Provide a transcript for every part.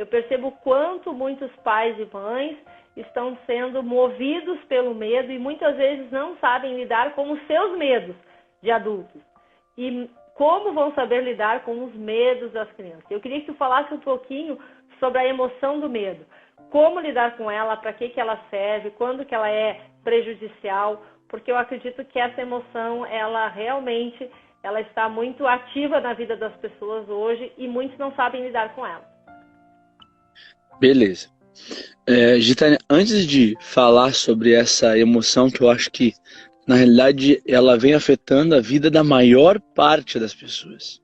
eu percebo o quanto muitos pais e mães estão sendo movidos pelo medo e muitas vezes não sabem lidar com os seus medos de adultos. E como vão saber lidar com os medos das crianças? Eu queria que tu falasse um pouquinho sobre a emoção do medo. Como lidar com ela, para que ela serve, quando que ela é prejudicial, porque eu acredito que essa emoção, ela realmente ela está muito ativa na vida das pessoas hoje e muitos não sabem lidar com ela. Beleza. Gitânia, antes de falar sobre essa emoção que eu acho que, na realidade, ela vem afetando a vida da maior parte das pessoas.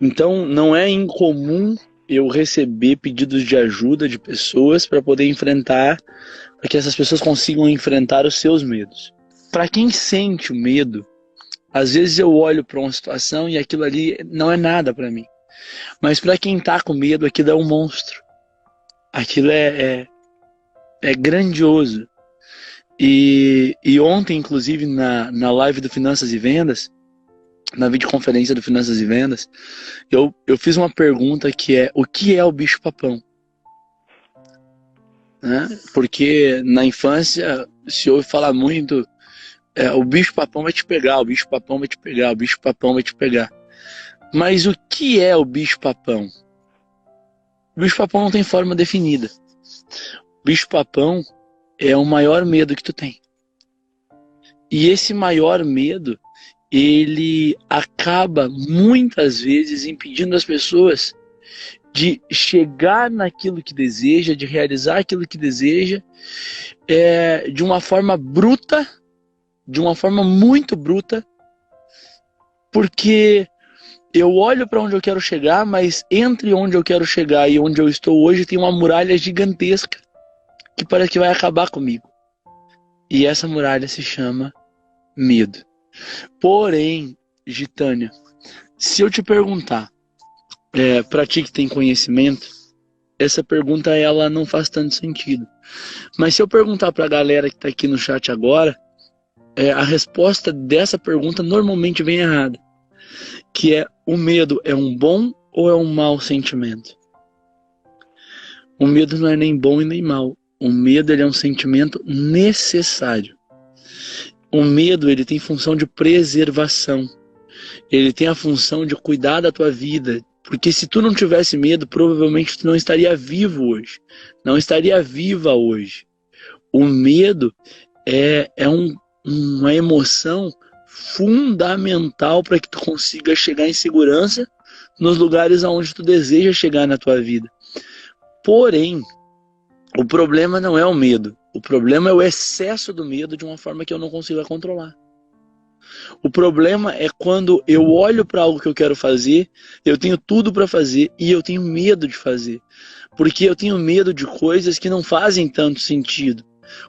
Então, não é incomum eu receber pedidos de ajuda de pessoas para poder enfrentar, para que essas pessoas consigam enfrentar os seus medos. Para quem sente o medo, às vezes eu olho para uma situação e aquilo ali não é nada para mim. Mas para quem está com medo, aquilo é um monstro. Aquilo é grandioso. E ontem, inclusive, na live do Finanças e Vendas, na videoconferência do Finanças e Vendas, eu fiz uma pergunta que é: o que é o bicho-papão? Né? Porque na infância se ouve falar muito, o bicho-papão vai te pegar, o bicho-papão vai te pegar, o bicho-papão vai te pegar. Mas o que é o bicho-papão? O bicho-papão não tem forma definida. O bicho-papão é o maior medo que tu tem. E esse maior medo, ele acaba muitas vezes impedindo as pessoas de chegar naquilo que deseja, de realizar aquilo que deseja, de uma forma bruta, de uma forma muito bruta, porque eu olho para onde eu quero chegar, mas entre onde eu quero chegar e onde eu estou hoje tem uma muralha gigantesca que parece que vai acabar comigo. E essa muralha se chama medo. Porém, Gitânia, se eu te perguntar, para ti que tem conhecimento, essa pergunta ela não faz tanto sentido. Mas se eu perguntar para a galera que está aqui no chat agora, a resposta dessa pergunta normalmente vem errada. Que é: o medo é um bom ou é um mau sentimento? O medo não é nem bom e nem mau. O medo ele é um sentimento necessário. O medo ele tem função de preservação. Ele tem a função de cuidar da tua vida. Porque se tu não tivesse medo, provavelmente tu não estaria vivo hoje. Não estaria viva hoje. O medo é uma emoção fundamental para que tu consiga chegar em segurança nos lugares aonde tu deseja chegar na tua vida. Porém, o problema não é o medo. O problema é o excesso do medo de uma forma que eu não consigo controlar. O problema é quando eu olho para algo que eu quero fazer, eu tenho tudo para fazer e eu tenho medo de fazer. Porque eu tenho medo de coisas que não fazem tanto sentido.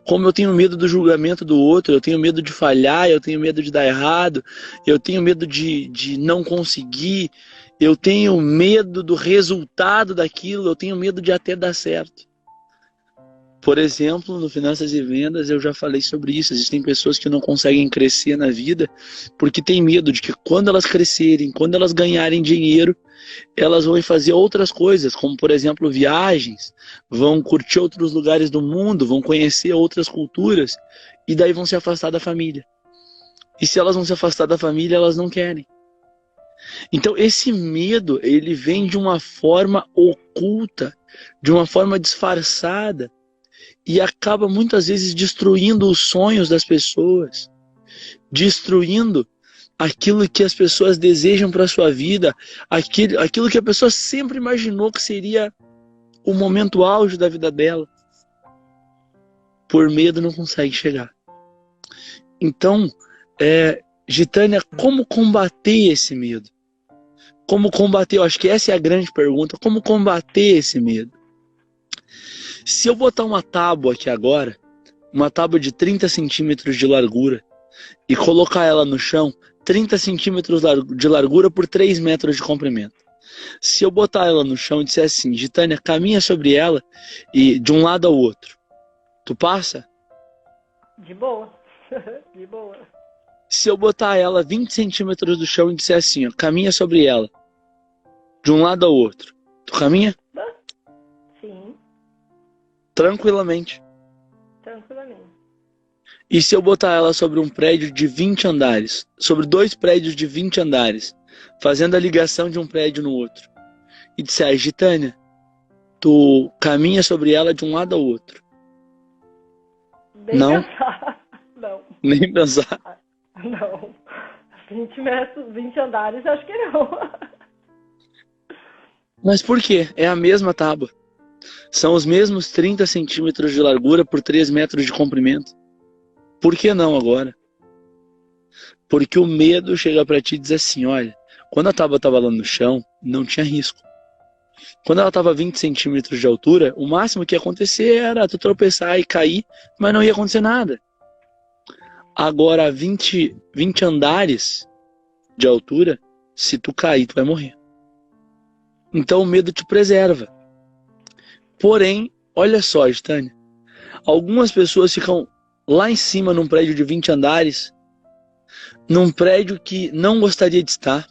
Como eu tenho medo do julgamento do outro, eu tenho medo de falhar, eu tenho medo de dar errado, eu tenho medo de não conseguir, eu tenho medo do resultado daquilo, eu tenho medo de até dar certo. Por exemplo, no Finanças e Vendas eu já falei sobre isso. Existem pessoas que não conseguem crescer na vida porque têm medo de que quando elas crescerem, quando elas ganharem dinheiro, elas vão fazer outras coisas, como por exemplo viagens, vão curtir outros lugares do mundo, vão conhecer outras culturas e daí vão se afastar da família. E se elas vão se afastar da família, elas não querem. Então esse medo, ele vem de uma forma oculta, de uma forma disfarçada e acaba muitas vezes destruindo os sonhos das pessoas, destruindo aquilo que as pessoas desejam para a sua vida, aquilo que a pessoa sempre imaginou que seria o momento auge da vida dela. Por medo não consegue chegar. Então, Gitânia, como combater esse medo? Como combater? Eu acho que essa é a grande pergunta. Como combater esse medo? Se eu botar uma tábua aqui agora, uma tábua de 30 centímetros de largura, e colocar ela no chão, 30 centímetros de largura por 3 metros de comprimento. Se eu botar ela no chão e disser assim: Gitânia, caminha sobre ela e de um lado ao outro, tu passa? De boa. De boa. Se eu botar ela 20 centímetros do chão e disser assim, ó, caminha sobre ela, de um lado ao outro, tu caminha? Sim. Tranquilamente. Tranquilamente. E se eu botar ela sobre um prédio de 20 andares, sobre 2 prédios de 20 andares, fazendo a ligação de um prédio no outro, e disser, Gitânia, tu caminha sobre ela de um lado ao outro. Nem Não? pensar. Não. Nem pensar. Não. 20 metros, 20 andares, acho que não. Mas por quê? É a mesma tábua. São os mesmos 30 centímetros de largura por 3 metros de comprimento. Por que não agora? Porque o medo chega pra ti e diz assim, olha, quando a tábua estava lá no chão, não tinha risco. Quando ela estava 20 centímetros de altura, o máximo que ia acontecer era tu tropeçar e cair, mas não ia acontecer nada. Agora, 20 andares de altura, se tu cair, tu vai morrer. Então o medo te preserva. Porém, olha só, Stânia, algumas pessoas ficam lá em cima num prédio de 20 andares, num prédio que não gostaria de estar,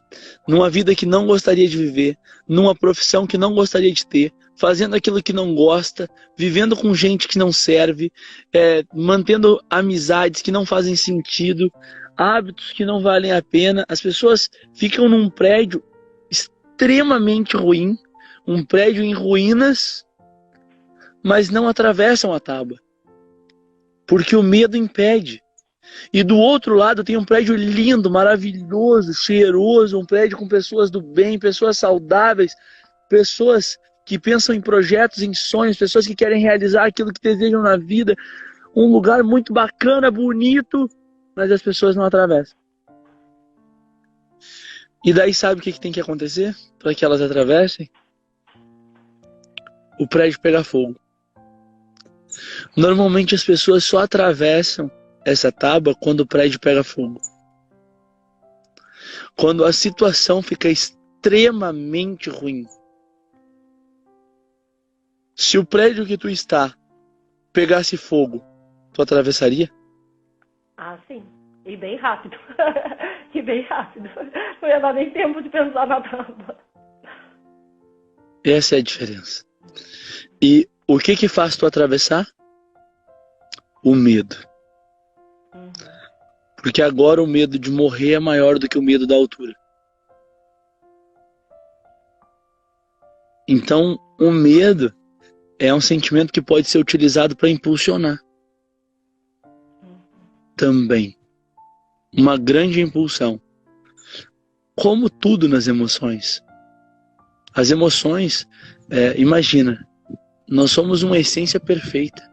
numa vida que não gostaria de viver, numa profissão que não gostaria de ter, fazendo aquilo que não gosta, vivendo com gente que não serve, mantendo amizades que não fazem sentido, hábitos que não valem a pena. As pessoas ficam num prédio extremamente ruim, um prédio em ruínas, mas não atravessam a tábua, porque o medo impede. E do outro lado tem um prédio lindo, maravilhoso, cheiroso, um prédio com pessoas do bem, pessoas saudáveis, pessoas que pensam em projetos, em sonhos, pessoas que querem realizar aquilo que desejam na vida. Um lugar muito bacana, bonito, mas as pessoas não atravessam. E daí sabe o que tem que acontecer para que elas atravessem? O prédio pegar fogo. Normalmente as pessoas só atravessam essa tábua quando o prédio pega fogo. Quando a situação fica extremamente ruim. Se o prédio que tu está pegasse fogo, tu atravessaria? Ah, sim. E bem rápido. E bem rápido. Não ia dar nem tempo de pensar na tábua. Essa é a diferença. E o que faz tu atravessar? O medo. Porque agora o medo de morrer é maior do que o medo da altura. Então, o medo é um sentimento que pode ser utilizado para impulsionar. Também. Uma grande impulsão. Como tudo nas emoções. As emoções, imagina, nós somos uma essência perfeita.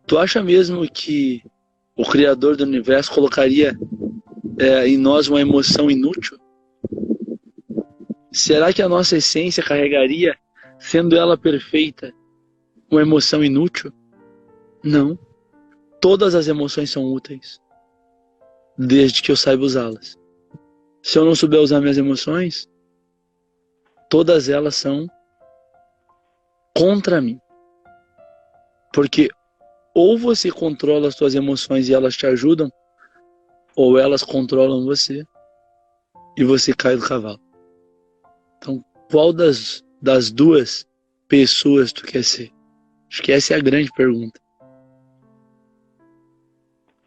Tu acha mesmo que o Criador do Universo colocaria em nós uma emoção inútil? Será que a nossa essência carregaria, sendo ela perfeita, uma emoção inútil? Não. Todas as emoções são úteis, desde que eu saiba usá-las. Se eu não souber usar minhas emoções, todas elas são contra mim. Porque ou você controla as suas emoções e elas te ajudam, ou elas controlam você e você cai do cavalo. Então, qual das duas pessoas tu quer ser? Acho que essa é a grande pergunta.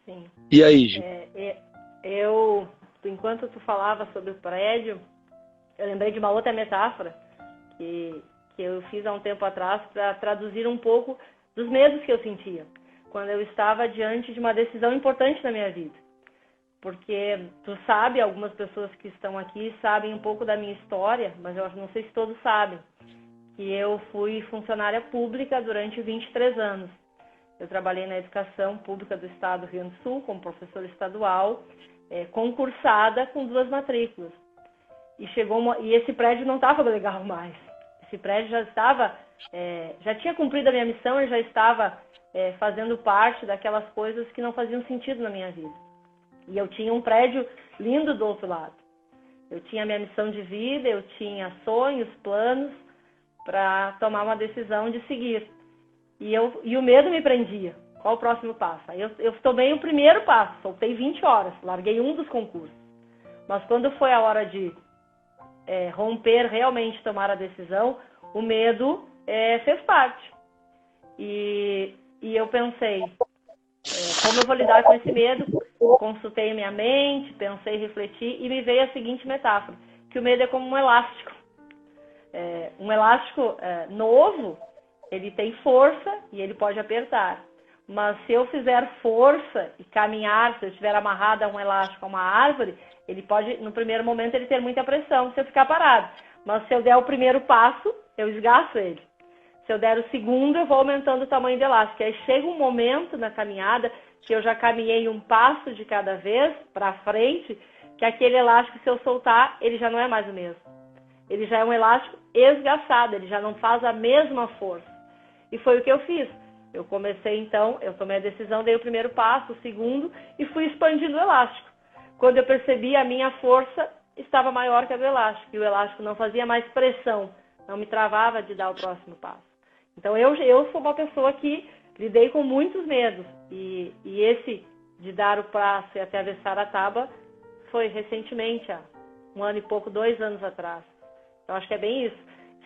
Sim. E aí, Gi? Enquanto tu falava sobre o prédio, eu lembrei de uma outra metáfora que eu fiz há um tempo atrás para traduzir um pouco dos medos que eu sentia quando eu estava diante de uma decisão importante na minha vida. Porque tu sabe, algumas pessoas que estão aqui sabem um pouco da minha história, mas eu não sei se todos sabem, que eu fui funcionária pública durante 23 anos. Eu trabalhei na educação pública do estado do Rio Grande do Sul como professora estadual, concursada com 2 matrículas. E esse prédio não estava legal mais. Esse prédio já estava, já tinha cumprido a minha missão e já estava fazendo parte daquelas coisas que não faziam sentido na minha vida. E eu tinha um prédio lindo do outro lado. Eu tinha a minha missão de vida, eu tinha sonhos, planos para tomar uma decisão de seguir. E o medo me prendia. Qual o próximo passo? Aí eu tomei o primeiro passo, soltei 20 horas, larguei um dos concursos. Mas quando foi a hora de romper, realmente tomar a decisão, o medo fez parte. E eu pensei, como eu vou lidar com esse medo? Consultei minha mente, pensei, refleti e me veio a seguinte metáfora, que o medo é como um elástico. Um elástico novo, ele tem força e ele pode apertar. Mas se eu fizer força e caminhar, se eu estiver amarrada a um elástico, a uma árvore, ele pode, no primeiro momento, ele ter muita pressão se eu ficar parado. Mas se eu der o primeiro passo, eu esgaço ele. Se eu der o segundo, eu vou aumentando o tamanho do elástico. Aí chega um momento na caminhada que eu já caminhei um passo de cada vez para frente, que aquele elástico, se eu soltar, ele já não é mais o mesmo. Ele já é um elástico esgaçado, ele já não faz a mesma força. E foi o que eu fiz. Eu comecei então, eu tomei a decisão, dei o primeiro passo, o segundo, e fui expandindo o elástico. Quando eu percebi, a minha força estava maior que a do elástico, e o elástico não fazia mais pressão, não me travava de dar o próximo passo. Então eu sou uma pessoa que lidei com muitos medos, e esse de dar o passo e atravessar a tábua foi recentemente, há 1 ano e pouco, 2 anos atrás. Então acho que é bem isso.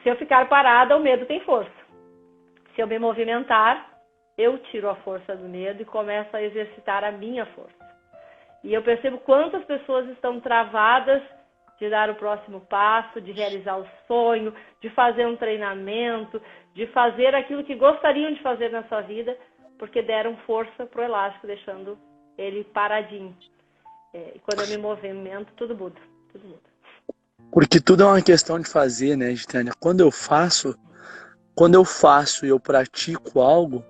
Se eu ficar parada, o medo tem força. Se eu me movimentar, eu tiro a força do medo e começo a exercitar a minha força. E eu percebo quantas pessoas estão travadas de dar o próximo passo, de realizar o sonho, de fazer um treinamento, de fazer aquilo que gostariam de fazer na sua vida, porque deram força para o elástico, deixando ele paradinho. E quando eu me movimento, tudo muda. Tudo muda. Porque tudo é uma questão de fazer, né, Gitânia? Quando eu faço e eu pratico algo,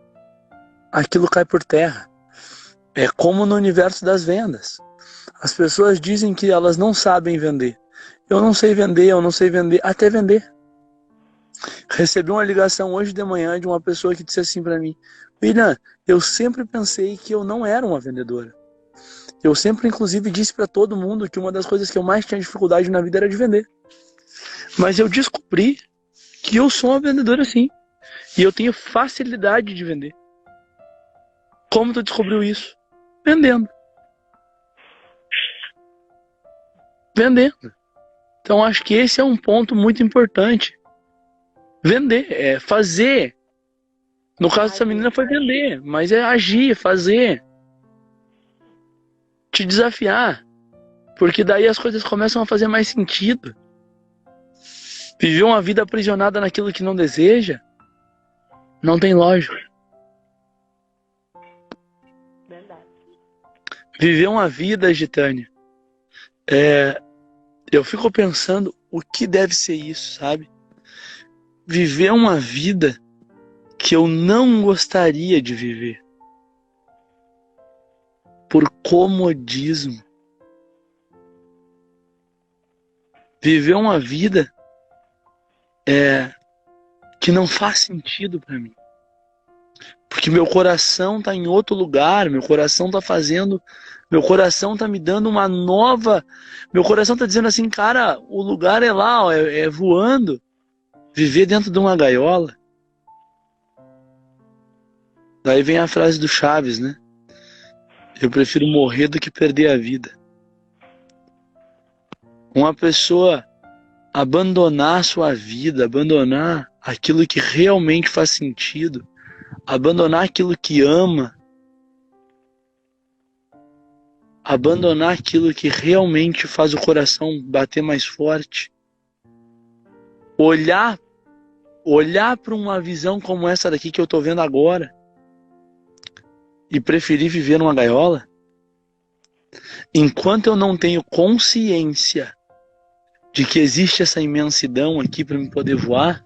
aquilo cai por terra. É como no universo das vendas. As pessoas dizem que elas não sabem vender. Eu não sei vender, até vender. Recebi uma ligação hoje de manhã de uma pessoa que disse assim para mim: William, eu sempre pensei que eu não era uma vendedora. Eu sempre, inclusive, disse para todo mundo que uma das coisas que eu mais tinha dificuldade na vida era de vender. Mas eu descobri que eu sou uma vendedora sim. E eu tenho facilidade de vender. Como tu descobriu isso? Vendendo. Vendendo. Então acho que esse é um ponto muito importante. Vender, é fazer. No caso dessa menina foi vender, mas é agir, fazer. Te desafiar. Porque daí as coisas começam a fazer mais sentido. Viver uma vida aprisionada naquilo que não deseja, não tem lógica. Verdade. Viver uma vida, Gitânia, eu fico pensando o que deve ser isso, sabe? Viver uma vida que eu não gostaria de viver. Por comodismo. Viver uma vida que não faz sentido para mim. Porque meu coração tá em outro lugar, meu coração tá me dando uma nova... Meu coração tá dizendo assim, cara, o lugar é lá, ó, é voando. Viver dentro de uma gaiola. Daí vem a frase do Chaves, né? Eu prefiro morrer do que perder a vida. Uma pessoa abandonar a sua vida, abandonar aquilo que realmente faz sentido, abandonar aquilo que ama, abandonar aquilo que realmente faz o coração bater mais forte, olhar para uma visão como essa daqui que eu tô vendo agora e preferir viver numa gaiola, enquanto eu não tenho consciência de que existe essa imensidão aqui para me poder voar,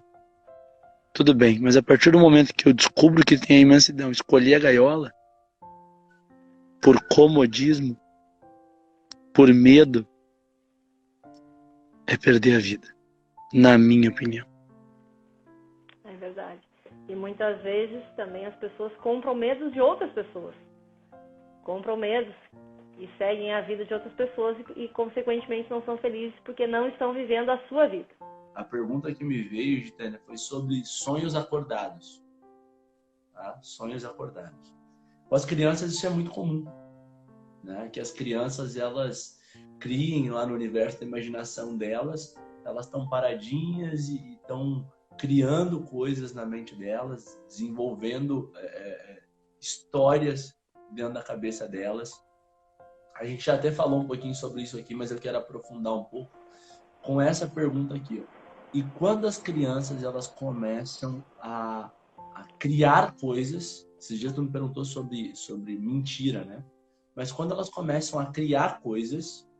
tudo bem, mas a partir do momento que eu descubro que tem a imensidão, escolhi a gaiola, por comodismo, por medo, é perder a vida, na minha opinião. É verdade. E muitas vezes também as pessoas compram medos de outras pessoas. Compram medos e seguem a vida de outras pessoas e consequentemente não são felizes porque não estão vivendo a sua vida. A pergunta que me veio, Gitânia, foi sobre sonhos acordados. Tá? Sonhos acordados. Com as crianças isso é muito comum. Né? Que as crianças, elas criem lá no universo da imaginação delas, elas estão paradinhas e estão criando coisas na mente delas, desenvolvendo histórias dentro da cabeça delas. A gente já até falou um pouquinho sobre isso aqui, mas eu quero aprofundar um pouco com essa pergunta aqui, ó. E quando as crianças elas começam a criar coisas, esses dias tu me perguntou sobre mentira, né? Mas quando elas começam a criar coisas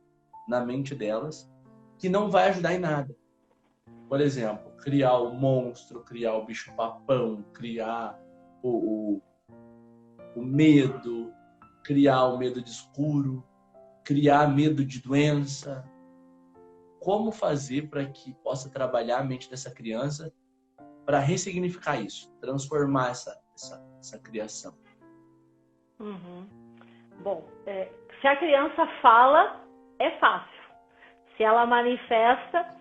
na mente delas que não vai ajudar em nada. Por exemplo, criar o monstro, criar o bicho-papão, criar o medo, criar o medo de escuro, criar medo de doença. Como fazer para que possa trabalhar a mente dessa criança para ressignificar isso, transformar essa criação? Uhum. Bom, se a criança fala, é fácil. Se ela manifesta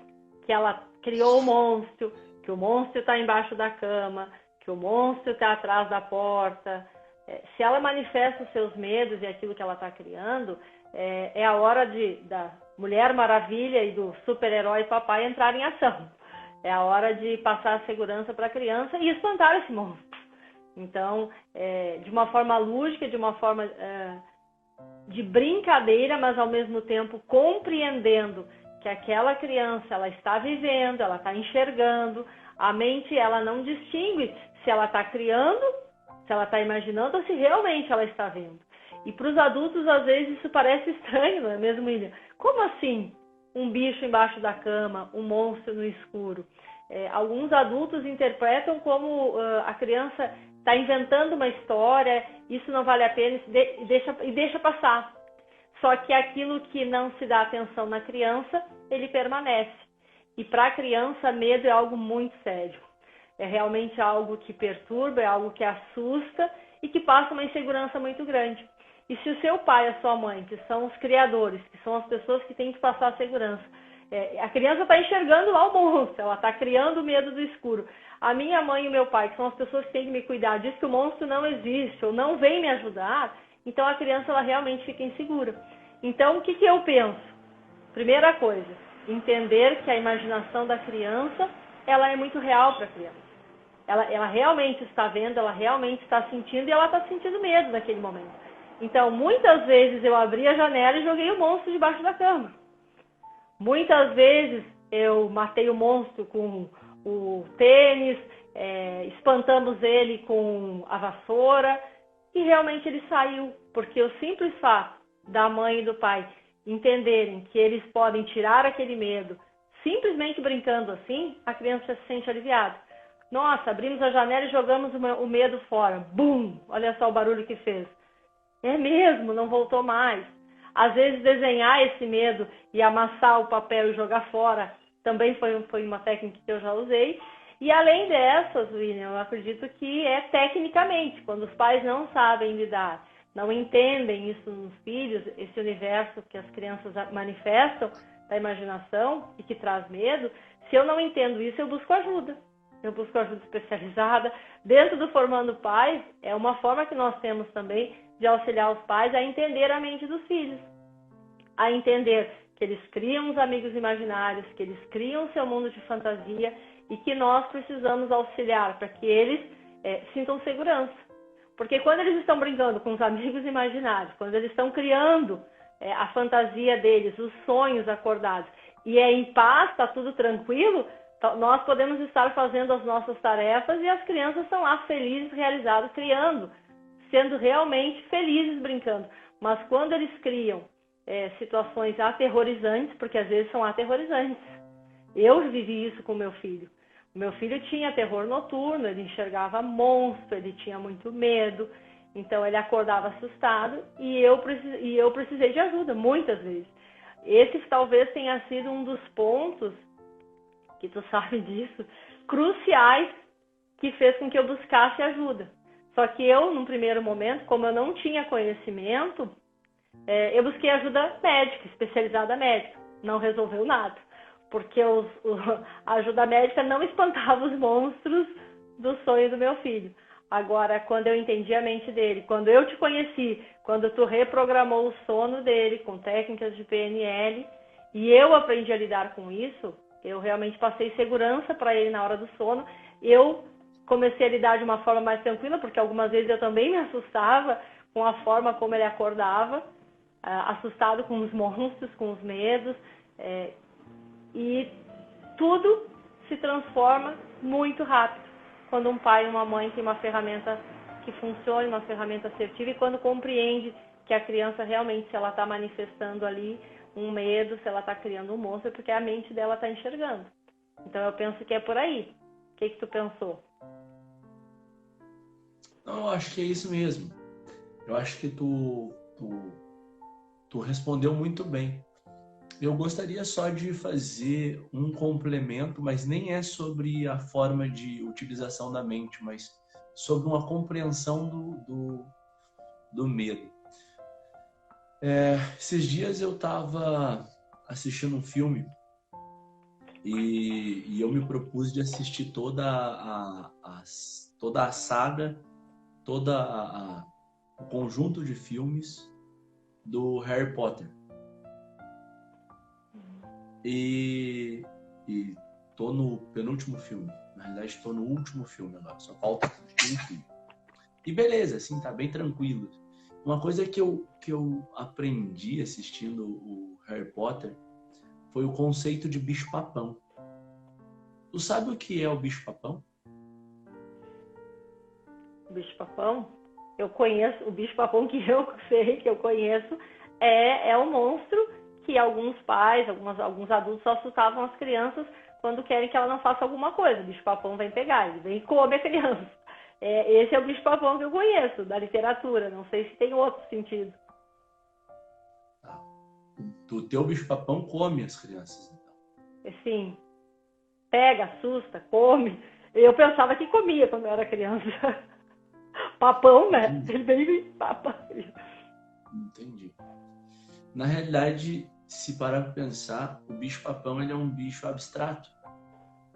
que ela criou o monstro, que o monstro está embaixo da cama, que o monstro está atrás da porta, se ela manifesta os seus medos e aquilo que ela está criando, é a hora da Mulher Maravilha e do super-herói papai entrar em ação. É a hora de passar a segurança para a criança e espantar esse monstro. Então, de uma forma lúdica, de uma forma de brincadeira, mas ao mesmo tempo compreendendo que aquela criança ela está vivendo, ela está enxergando, a mente ela não distingue se ela está criando, se ela está imaginando ou se realmente ela está vendo. E para os adultos, às vezes, isso parece estranho, não é mesmo, William? Como assim? Um bicho embaixo da cama, um monstro no escuro. Alguns adultos interpretam como a criança está inventando uma história, isso não vale a pena e deixa passar. Só que aquilo que não se dá atenção na criança, ele permanece. E para a criança, medo é algo muito sério. É realmente algo que perturba, é algo que assusta e que passa uma insegurança muito grande. E se o seu pai e a sua mãe, que são os criadores, que são as pessoas que têm que passar a segurança, a criança está enxergando lá o monstro, ela está criando o medo do escuro. A minha mãe e o meu pai, que são as pessoas que têm que me cuidar, diz que o monstro não existe ou não vem me ajudar, então a criança ela realmente fica insegura. Então, o que eu penso? Primeira coisa, entender que a imaginação da criança ela é muito real para a criança. Ela realmente está vendo, ela realmente está sentindo e ela está sentindo medo naquele momento. Então, muitas vezes eu abri a janela e joguei o monstro debaixo da cama. Muitas vezes eu matei o monstro com o tênis, espantamos ele com a vassoura e realmente ele saiu, porque o simples fato da mãe e do pai entenderem que eles podem tirar aquele medo simplesmente brincando assim, a criança se sente aliviada. Nossa, abrimos a janela e jogamos o medo fora. Bum! Olha só o barulho que fez. É mesmo, não voltou mais. Às vezes desenhar esse medo e amassar o papel e jogar fora também foi uma técnica que eu já usei. E além dessas, William, eu acredito que é tecnicamente, quando os pais não sabem lidar, não entendem isso nos filhos, esse universo que as crianças manifestam da imaginação e que traz medo, se eu não entendo isso, eu busco ajuda. Eu busco ajuda especializada. Dentro do Formando Pais, é uma forma que nós temos também de auxiliar os pais a entender a mente dos filhos, a entender que eles criam os amigos imaginários, que eles criam o seu mundo de fantasia e que nós precisamos auxiliar para que eles sintam segurança. Porque quando eles estão brincando com os amigos imaginários, quando eles estão criando a fantasia deles, os sonhos acordados, e é em paz, está tudo tranquilo, nós podemos estar fazendo as nossas tarefas e as crianças estão lá felizes, realizadas, criando, sendo realmente felizes brincando. Mas quando eles criam situações aterrorizantes, porque às vezes são aterrorizantes. Eu vivi isso com meu filho. O meu filho tinha terror noturno, ele enxergava monstro, ele tinha muito medo, então ele acordava assustado e eu precisei de ajuda, muitas vezes. Esse talvez tenha sido um dos pontos, que tu sabe disso, cruciais, que fez com que eu buscasse ajuda. Só que eu, num primeiro momento, como eu não tinha conhecimento, eu busquei ajuda médica, especializada médica. Não resolveu nada, porque a ajuda médica não espantava os monstros do sonho do meu filho. Agora, quando eu entendi a mente dele, quando eu te conheci, quando tu reprogramou o sono dele com técnicas de PNL, e eu aprendi a lidar com isso, Eu realmente passei segurança para ele na hora do sono. Eu comecei a lidar de uma forma mais tranquila, porque algumas vezes eu também me assustava com a forma como ele acordava, assustado com os monstros, com os medos. E tudo se transforma muito rápido quando um pai e uma mãe tem uma ferramenta que funcione, uma ferramenta assertiva, e quando compreende que a criança realmente, se ela está manifestando ali um medo, se ela está criando um monstro, é porque a mente dela está enxergando. Então eu penso que é por aí. O que tu pensou? Não, eu acho que é isso mesmo. Eu acho que tu respondeu muito bem. Eu gostaria só de fazer um complemento, mas nem é sobre a forma de utilização da mente, mas sobre uma compreensão do medo. Esses dias eu estava assistindo um filme e eu me propus de assistir toda a saga, o conjunto de filmes do Harry Potter. E tô no penúltimo filme. Na realidade, tô no último filme agora. Só falta assistir um filme. E beleza, assim, tá bem tranquilo. Uma coisa que eu aprendi assistindo o Harry Potter foi o conceito de bicho-papão. Tu sabe o que é o bicho-papão? Bicho-papão? Eu conheço, o bicho-papão que eu sei, que eu conheço, é um monstro que alguns pais, alguns adultos só assustavam as crianças quando querem que ela não faça alguma coisa. O bicho-papão vem pegar, ele vem e come a criança. Esse é o bicho-papão que eu conheço, da literatura. Não sei se tem outro sentido. O teu bicho-papão come as crianças, então. Sim. Pega, assusta, come. Eu pensava que comia quando eu era criança. Papão, né? Entendi. Ele vem e papa. Entendi. Na realidade, se parar para pensar, o bicho-papão ele é um bicho abstrato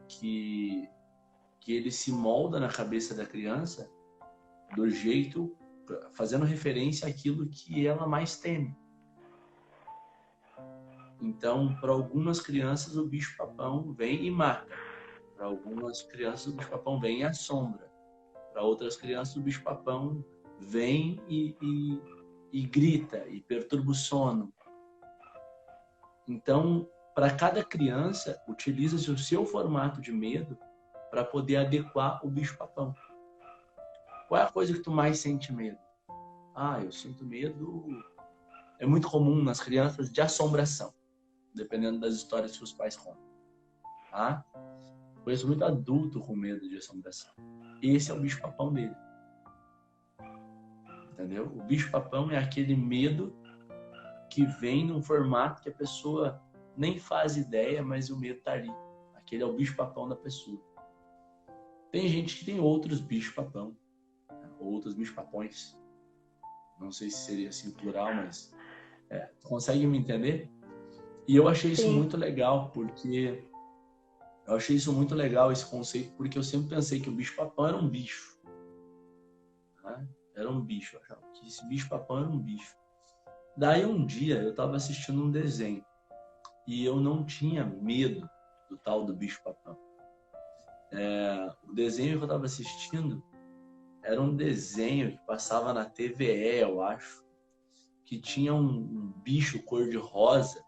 que ele se molda na cabeça da criança do jeito, fazendo referência àquilo que ela mais teme. Então, para algumas crianças, o bicho-papão vem e mata. Para algumas crianças, o bicho-papão vem e assombra. Para outras crianças, o bicho-papão vem e grita e perturba o sono. Então, para cada criança, utiliza-se o seu formato de medo para poder adequar o bicho-papão. Qual é a coisa que tu mais sente medo? Eu sinto medo... É muito comum nas crianças de assombração, dependendo das histórias que os pais contam. Tá? Conheço muito adulto com medo de assombração. Esse é o bicho-papão dele. Entendeu? O bicho-papão é aquele medo que vem num formato que a pessoa nem faz ideia, mas o medo tá ali. Aquele é o bicho-papão da pessoa. Tem gente que tem outros bicho-papão, outros bicho-papões. Não sei se seria assim plural, mas consegue me entender? E eu achei isso muito legal, porque eu achei isso muito legal, esse conceito, porque eu sempre pensei que o bicho-papão era um bicho. Né? Era um bicho, eu achava que esse bicho-papão era um bicho. Daí um dia eu estava assistindo um desenho e eu não tinha medo do tal do bicho-papão. O desenho que eu estava assistindo era um desenho que passava na TVE, eu acho, que tinha um bicho cor-de-rosa.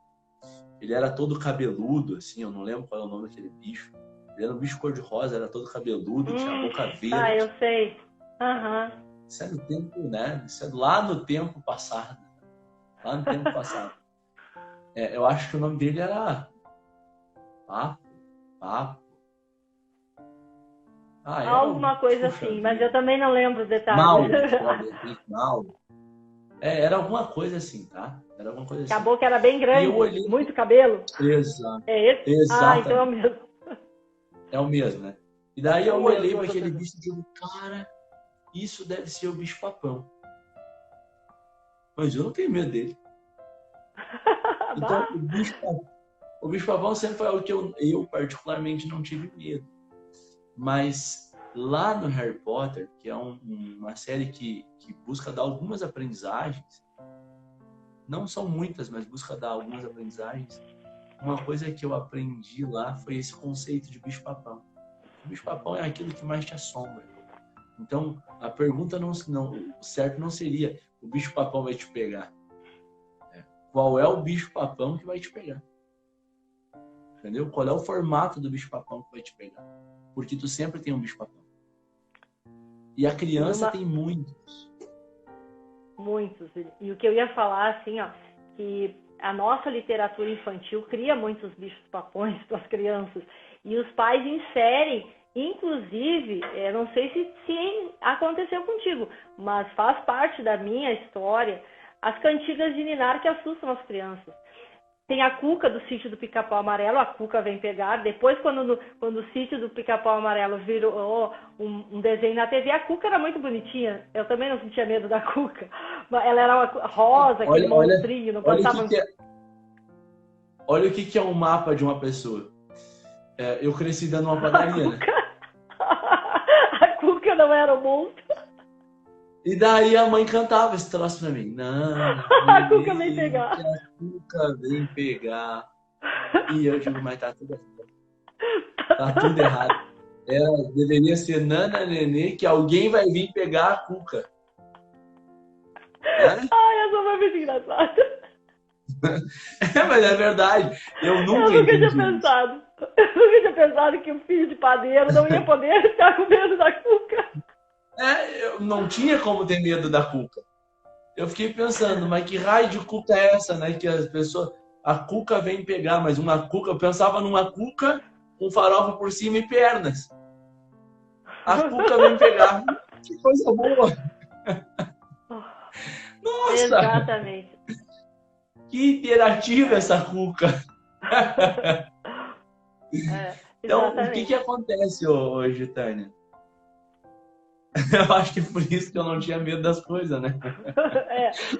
Ele era todo cabeludo, assim, eu não lembro qual é o nome daquele bicho. Ele era um bicho cor-de-rosa, era todo cabeludo, tinha a boca verde. Eu sei. Uhum. Isso é do tempo, né? Isso é lá no tempo passado. Lá no tempo passado. Eu acho que o nome dele era Papo. Alguma coisa assim, mas eu também não lembro os detalhes. Mauro. Era alguma coisa assim, tá? Era alguma coisa assim. Acabou que era bem grande, olhei... muito cabelo. Exato. É esse? Exatamente. Então é o mesmo. É o mesmo, né? E daí eu olhei para aquele bicho e digo, cara, isso deve ser o bicho-papão. Mas eu não tenho medo dele. Então, o bicho-papão sempre foi algo que eu particularmente não tive medo. Mas lá no Harry Potter, que é uma série que busca dar algumas aprendizagens, não são muitas, mas busca dar algumas aprendizagens, uma coisa que eu aprendi lá foi esse conceito de bicho-papão. O bicho-papão é aquilo que mais te assombra. Então, a pergunta o certo não seria o bicho-papão vai te pegar. Qual é o bicho-papão que vai te pegar? Entendeu? Qual é o formato do bicho-papão que vai te pegar? Porque tu sempre tem um bicho-papão. E a criança tem muitos. Muitos. E o que eu ia falar, assim, ó, que a nossa literatura infantil cria muitos bichos-papões para as crianças. E os pais inserem, inclusive, não sei se aconteceu contigo, mas faz parte da minha história, as cantigas de ninar que assustam as crianças. Tem a Cuca do Sítio do Pica-Pau Amarelo, a Cuca vem pegar. Depois, quando o Sítio do Pica-Pau Amarelo virou um desenho na TV, a Cuca era muito bonitinha. Eu também não sentia medo da Cuca. Ela era uma rosa, aquele monstrinho, não passava... Olha o que é um mapa de uma pessoa. Eu cresci dando uma padaria, né? A Cuca não era um monstro. E daí a mãe cantava esse troço pra mim. Não, a Cuca vem pegar. A Cuca vem pegar. E eu digo, mas tá tudo errado. Tá tudo errado. Deveria ser Nana Nenê, que alguém vai vir pegar a Cuca. Ai, essa foi muito engraçada. Mas é verdade. Eu nunca tinha pensado que o filho de padeiro não ia poder ficar com medo da Cuca. Eu não tinha como ter medo da Cuca. Eu fiquei pensando, mas que raio de Cuca é essa, né? Que as pessoas... A Cuca vem pegar, mas uma Cuca... Eu pensava numa Cuca com farofa por cima e pernas. A Cuca vem pegar. Que coisa boa. Nossa! Exatamente. Que interativa essa Cuca. Então, o que acontece hoje, Tânia? Eu acho que por isso que eu não tinha medo das coisas, né?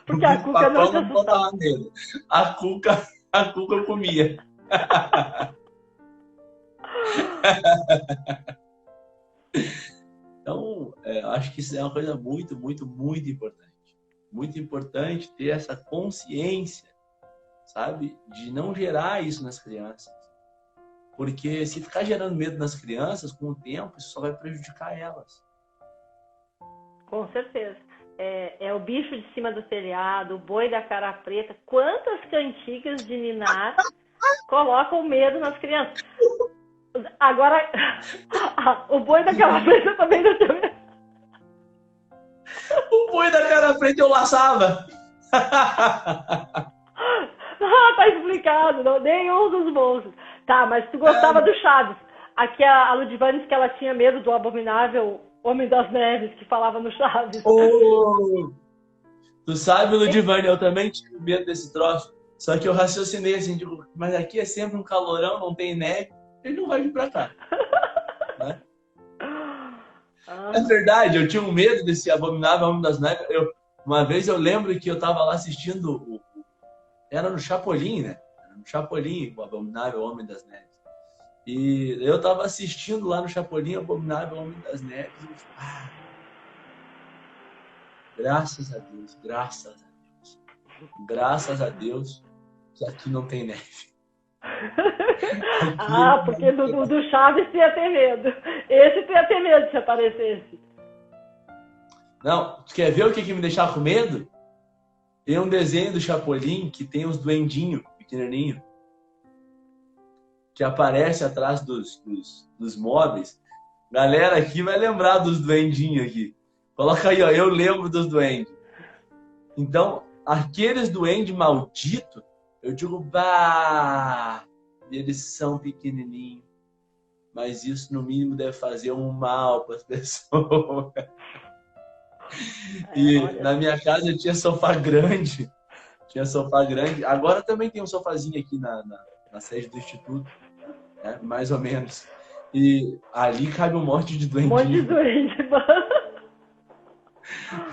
Porque a Cuca não botava medo. A Cuca eu comia. Então, acho que isso é uma coisa muito, muito, muito importante. Muito importante ter essa consciência, sabe? De não gerar isso nas crianças. Porque se ficar gerando medo nas crianças, com o tempo, isso só vai prejudicar elas. Com certeza. É o bicho de cima do telhado, o boi da cara preta. Quantas cantigas de ninar colocam medo nas crianças? Agora, o boi da cara preta também não tem medo. O boi da cara preta eu laçava. Tá explicado. Não, nenhum dos monstros. Tá, mas tu gostava do Chaves. Aqui a Ludivane disse que ela tinha medo do abominável Homem das Neves, que falava no Chaves. Tu sabe, Ludivane, eu também tive medo desse troço. Só que eu raciocinei assim, digo, mas aqui é sempre um calorão, não tem neve, ele não vai vir pra cá. Né? É verdade, eu tinha um medo desse abominável Homem das Neves. Uma vez eu lembro que eu tava lá assistindo, era no Chapolin, né? No Chapolin, o abominável Homem das Neves. E eu tava assistindo lá no Chapolin, Abominável Homem das Neves. E graças a Deus, graças a Deus. Graças a Deus que aqui não tem neve. Porque do Chaves tu ia ter medo. Esse tu ia ter medo se aparecesse. Não, tu quer ver o que me deixava com medo? Tem um desenho do Chapolin que tem uns duendinhos pequenininhos que aparece atrás dos móveis. Galera aqui vai lembrar dos duendinhos aqui. Coloca aí, ó, eu lembro dos duendes. Então, aqueles duendes malditos, eu digo, bah, eles são pequenininhos. Mas isso, no mínimo, deve fazer um mal para as pessoas. Na minha casa tinha sofá grande. Agora também tem um sofazinho aqui na sede do Instituto, né? Mais ou menos. E ali cabe um monte de duendinho. Um monte de duende.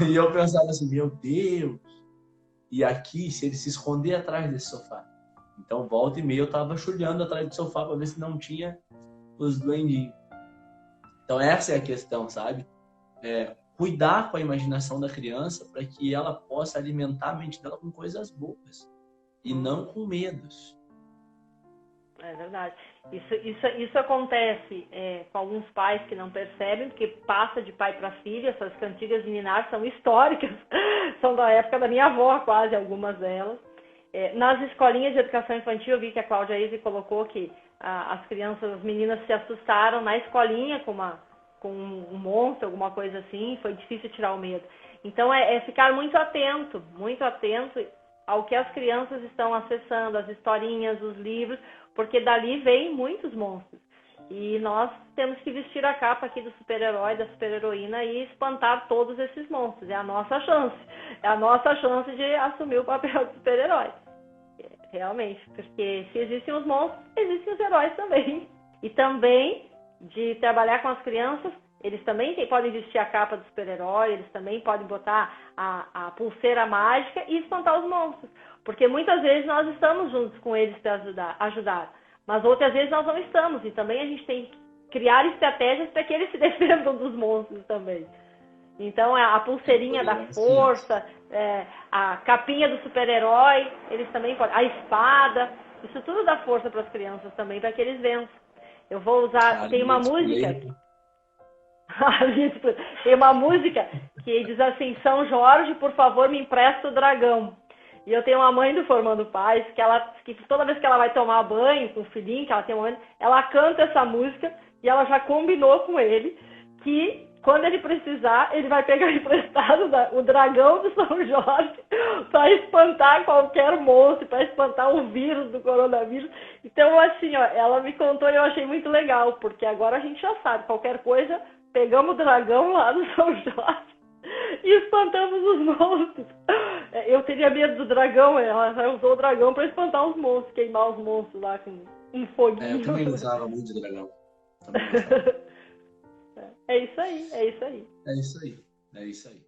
E eu pensava assim, meu Deus. E aqui, se ele se esconder atrás desse sofá. Então, volta e meia, eu tava chulhando atrás do sofá para ver se não tinha os duendinhos. Então, essa é a questão, sabe? Cuidar com a imaginação da criança para que ela possa alimentar a mente dela com coisas boas. E não com medos. É verdade. Isso acontece com alguns pais que não percebem, porque passa de pai para filho. Essas cantigas de ninar são históricas, são da época da minha avó, quase, algumas delas. Nas escolinhas de educação infantil, eu vi que a Cláudia Eise colocou que as crianças, as meninas se assustaram na escolinha com um monstro, alguma coisa assim, foi difícil tirar o medo. Então, ficar muito atento ao que as crianças estão acessando, as historinhas, os livros, porque dali vem muitos monstros. E nós temos que vestir a capa aqui do super-herói, da super-heroína e espantar todos esses monstros. É a nossa chance. É a nossa chance de assumir o papel de super-herói. Realmente, porque se existem os monstros, existem os heróis também. E também de trabalhar com as crianças, eles também podem vestir a capa do super-herói, eles também podem botar a pulseira mágica e espantar os monstros. Porque muitas vezes nós estamos juntos com eles para ajudar, mas outras vezes nós não estamos. E também a gente tem que criar estratégias para que eles se defendam dos monstros também. Então, a pulseirinha da força, a capinha do super-herói, eles também podem, a espada, isso tudo dá força para as crianças também, para que eles vençam. Eu vou usar, tem uma música... Tem uma música que diz assim: São Jorge, por favor, me empresta o dragão. E eu tenho uma mãe do Formando Pais que toda vez que ela vai tomar banho com o filhinho, que ela tem um ano, ela canta essa música e ela já combinou com ele que quando ele precisar, ele vai pegar emprestado o dragão do São Jorge para espantar qualquer monstro, para espantar o vírus do coronavírus. Então, assim, ó, ela me contou e eu achei muito legal, porque agora a gente já sabe, qualquer coisa, pegamos o dragão lá do São Jorge e espantamos os monstros. Eu teria medo do dragão, ela usou o dragão para espantar os monstros, queimar os monstros lá com um foguinho. Eu também usava muito de dragão. É isso aí, é isso aí. É isso aí, é isso aí.